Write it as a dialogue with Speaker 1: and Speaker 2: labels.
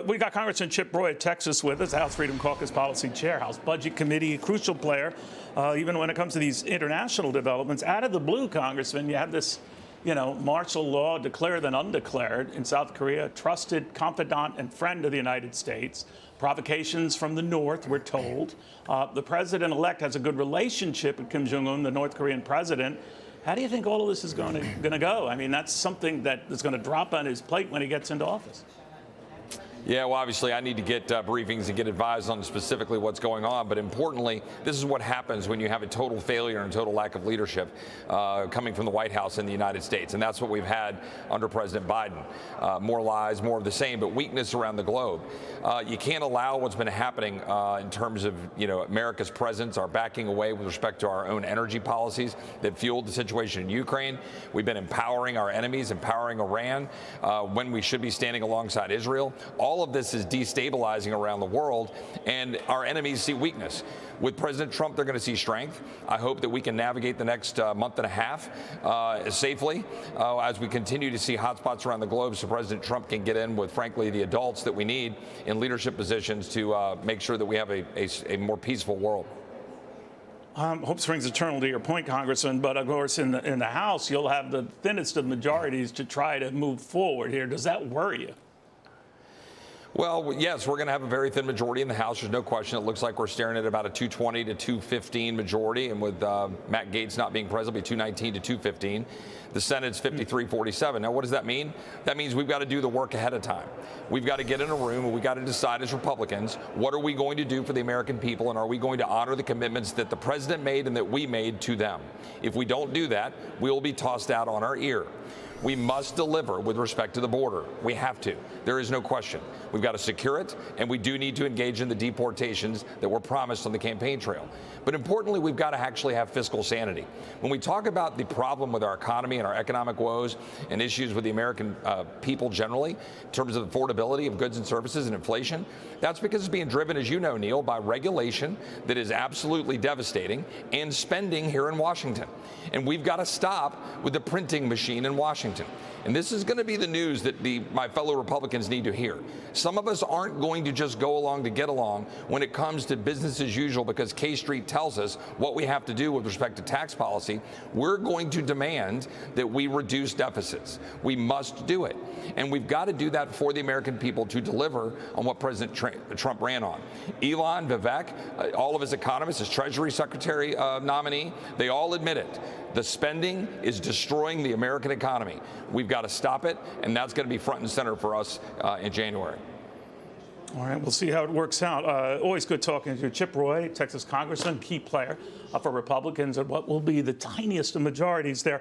Speaker 1: We got Congressman Chip Roy of Texas with us, House Freedom Caucus Policy Chair, House Budget Committee, a crucial player, even when it comes to these international developments. Out of the blue, Congressman, you have this, martial law declared and undeclared in South Korea, trusted confidant and friend of the United States. Provocations from the North, we're told. The president-elect has a good relationship with Kim Jong-un, the North Korean president. How do you think all of this is going to go? I mean, that's something that is going to drop on his plate when he gets into office.
Speaker 2: Yeah, well, obviously, I need to get briefings and get advised on specifically what's going on. But importantly, this is what happens when you have a total failure and total lack of leadership coming from the White House in the United States. And that's what we've had under President Biden. More lies, more of the same, but weakness around the globe. You can't allow what's been happening in terms of, America's presence, our backing away with respect to our own energy policies that fueled the situation in Ukraine. We've been empowering our enemies, empowering Iran when we should be standing alongside Israel. All of this is destabilizing around the world, and our enemies see weakness. With President Trump, they're going to see strength. I hope that we can navigate the next month and a half safely as we continue to see hotspots around the globe so President Trump can get in with, frankly, the adults that we need in leadership positions to make sure that we have a more peaceful world.
Speaker 1: Hope springs eternal to your point, Congressman, but of course in the House, you'll have the thinnest of majorities to try to move forward here. Does that worry you?
Speaker 2: Well, yes, we're going to have a very thin majority in the House. There's no question. It looks like we're staring at about a 220 to 215 majority. And with Matt Gaetz not being present, it'll be 219 to 215. The Senate's 53-47. Now, what does that mean? That means we've got to do the work ahead of time. We've got to get in a room and we've got to decide as Republicans, what are we going to do for the American people? And are we going to honor the commitments that the president made and that we made to them? If we don't do that, we will be tossed out on our ear. We must deliver with respect to the border. We have to. There is no question. We've got to secure it, and we do need to engage in the deportations that were promised on the campaign trail. But importantly, we've got to actually have fiscal sanity. When we talk about the problem with our economy and our economic woes and issues with the American people generally, in terms of affordability of goods and services and inflation, that's because it's being driven, as you know, Neil, by regulation that is absolutely devastating and spending here in Washington. And we've got to stop with the printing machine in Washington. And this is going to be the news that my fellow Republicans need to hear. Some of us aren't going to just go along to get along when it comes to business as usual because K Street tells us what we have to do with respect to tax policy. We're going to demand that we reduce deficits. We must do it. And we've got to do that for the American people to deliver on what President Trump ran on. Elon, Vivek, all of his economists, his Treasury Secretary nominee, they all admit it. The spending is destroying the American economy. We've got to stop it, and that's going to be front and center for us in January.
Speaker 1: All right, we'll see how it works out. Always good talking to you. Chip Roy, Texas Congressman, key player for Republicans, and what will be the tiniest of majorities there.